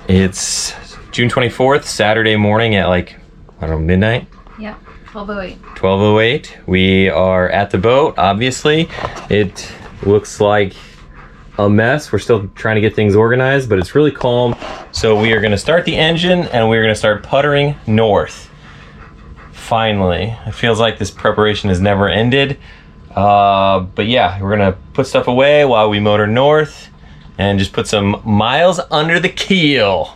It's June 24th, Saturday morning at like, I don't know, midnight? Yeah, 12:08. 12:08. We are at the boat, obviously. It looks like a mess. We're still trying to get things organized, but it's really calm. So we are gonna start the engine and we're gonna start puttering north. Finally. It feels like this preparation has never ended. But yeah, we're gonna put stuff away while we motor north and just put some miles under the keel.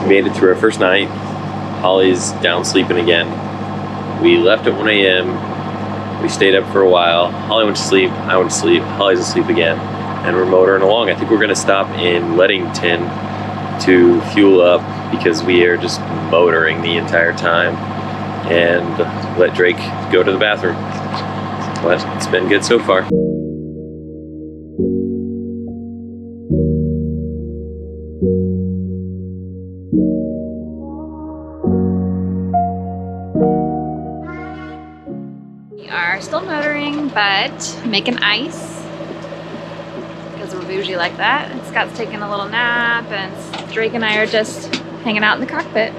Made it through our first night. Holly's down sleeping again. We left at 1 a.m. We stayed up for a while. Holly went to sleep, I went to sleep, Holly's asleep again, and we're motoring along. I think we're gonna stop in Leadington to fuel up because we are just motoring the entire time and let Drake go to the bathroom. But it's been good so far. We are still motoring, but making ice. Because we're bougie like that. And Scott's taking a little nap, and Drake and I are just hanging out in the cockpit.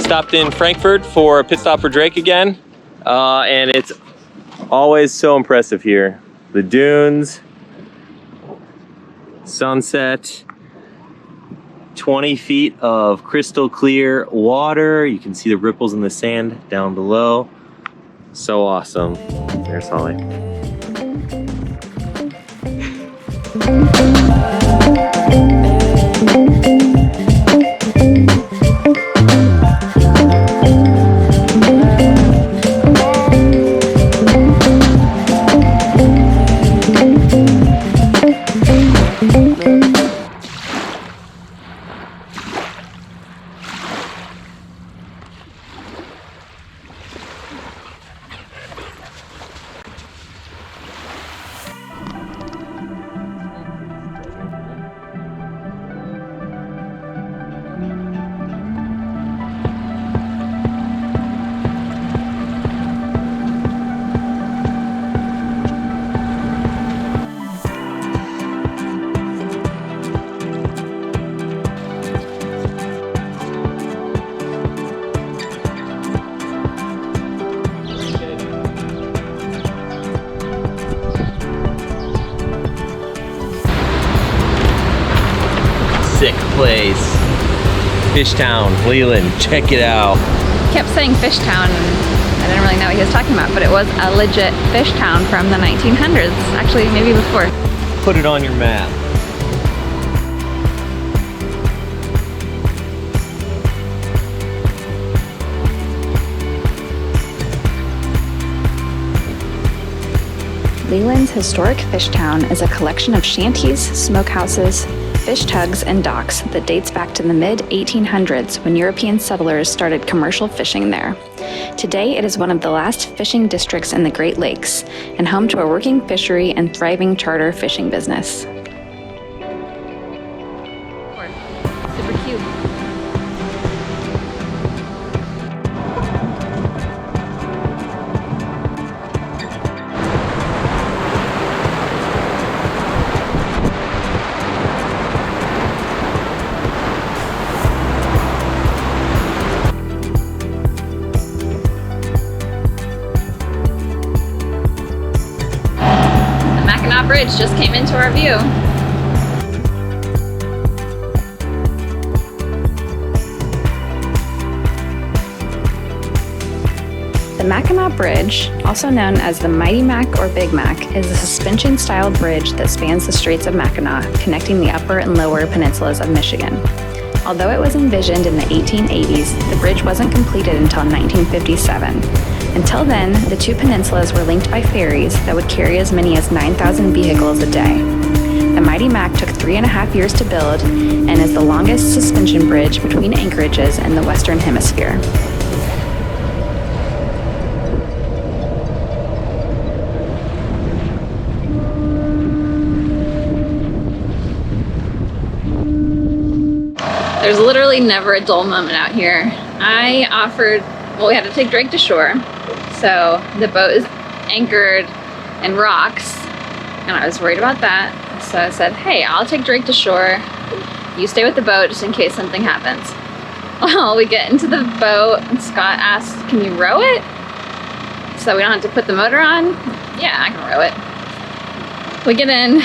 Stopped in Frankfurt for a pit stop for Drake again, and it's always so impressive here. The dunes, sunset, 20 feet of crystal clear water. You can see the ripples in the sand down below. So awesome. There's Holly. Sick place. Fishtown, Leland, check it out. He kept saying Fishtown, and I didn't really know what he was talking about, but it was a legit fish town from the 1900s. Actually, maybe before. Put it on your map. Leland's historic fish town is a collection of shanties, smokehouses, fish tugs, and docks that dates back to the mid-1800s when European settlers started commercial fishing there. Today, it is one of the last fishing districts in the Great Lakes and home to a working fishery and thriving charter fishing business. Super cute. Mackinac Bridge just came into our view. The Mackinac Bridge, also known as the Mighty Mac or Big Mac, is a suspension-style bridge that spans the Straits of Mackinac, connecting the upper and lower peninsulas of Michigan. Although it was envisioned in the 1880s, the bridge wasn't completed until 1957. Until then, the two peninsulas were linked by ferries that would carry as many as 9,000 vehicles a day. The the Mighty Mac took 3.5 years to build and is the longest suspension bridge between anchorages in the Western Hemisphere. There's literally never a dull moment out here. I offered, well, we had to take Drake to shore. So the boat is anchored in rocks and I was worried about that. So I said, hey, I'll take Drake to shore. You stay with the boat just in case something happens. Well, we get into the boat and Scott asked, can you row it? So we don't have to put the motor on? Yeah, I can row it. We get in.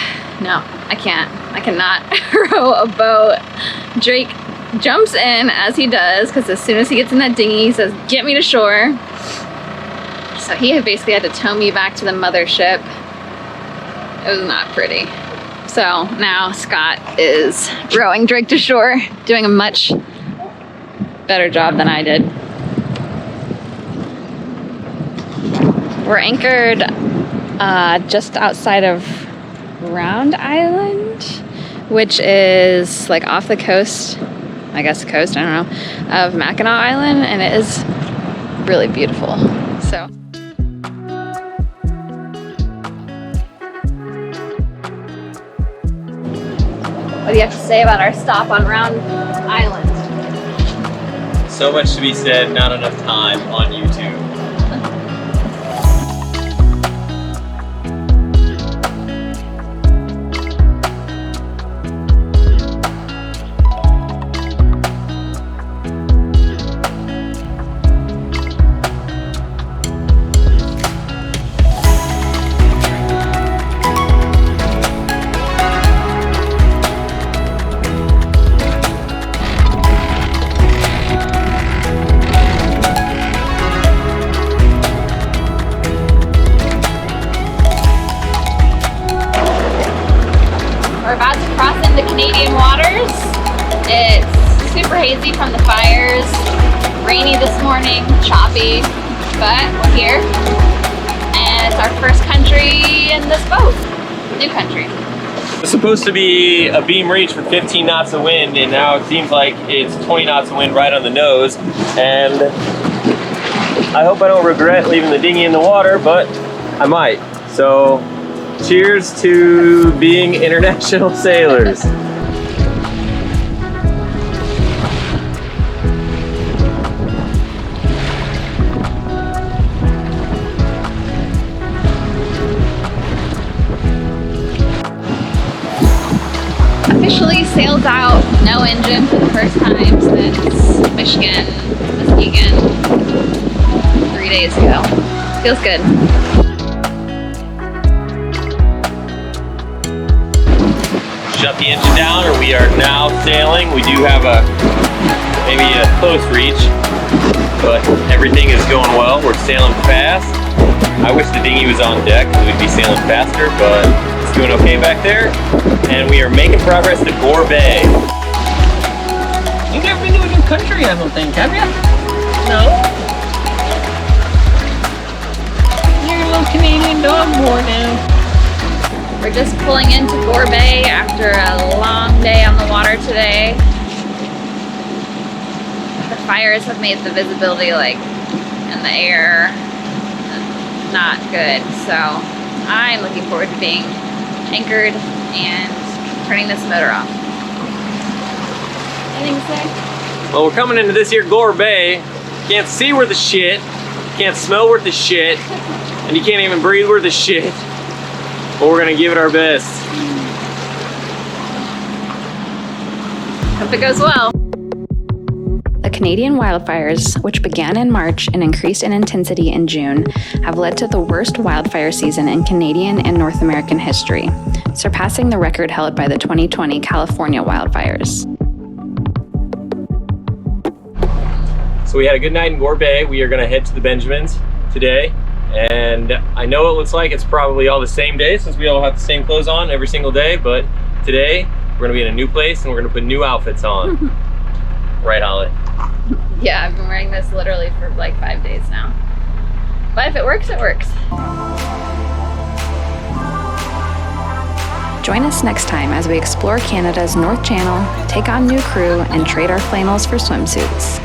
No, I can't. I cannot row a boat. Drake jumps in as he does, because as soon as he gets in that dinghy, he says, get me to shore. So he basically had to tow me back to the mothership. It was not pretty. So now Scott is rowing Drake to shore, doing a much better job than I did. We're anchored just outside of Round Island, which is like off the coast, I guess coast, I don't know, of Mackinac Island, and it is really beautiful. So what do you have to say about our stop on Round Island? So much to be said, not enough time on YouTube. Canadian waters. It's super hazy from the fires, rainy this morning, choppy, but we're here and it's our first country in this boat, new country. It's supposed to be a beam reach with 15 knots of wind, and now it seems like it's 20 knots of wind right on the nose, and I hope I don't regret leaving the dinghy in the water, but I might. So cheers to being international sailors. Officially sailed out, no engine for the first time since Muskegon 3 days ago. Feels good. Shut the engine down, or we are now sailing. We do have maybe a close reach, but everything is going well. We're sailing fast. I wish the dinghy was on deck, we'd be sailing faster, but it's doing okay back there. And we are making progress to Gore Bay. You've never been to a new country, I don't think, have you? No? You're a little Canadian dog boy now. We're just pulling into Gore Bay after a long day on the water today. The fires have made the visibility in the air not good, so I'm looking forward to being anchored and turning this motor off. Anything to say? Well, we're coming into this here Gore Bay. Can't see worth the shit, can't smell worth the shit, and you can't even breathe worth the shit. But we're gonna give it our best. Hope it goes well. The Canadian wildfires, which began in March and increased in intensity in June, have led to the worst wildfire season in Canadian and North American history, surpassing the record held by the 2020 California wildfires. So we had a good night in Gore Bay. We are gonna head to the Benjamins today. And I know it looks like it's probably all the same day since we all have the same clothes on every single day, but today we're gonna be in a new place and we're gonna put new outfits on. Right, Holly? Yeah, I've been wearing this literally for 5 days now. But if it works, it works. Join us next time as we explore Canada's North Channel, take on new crew, and trade our flannels for swimsuits.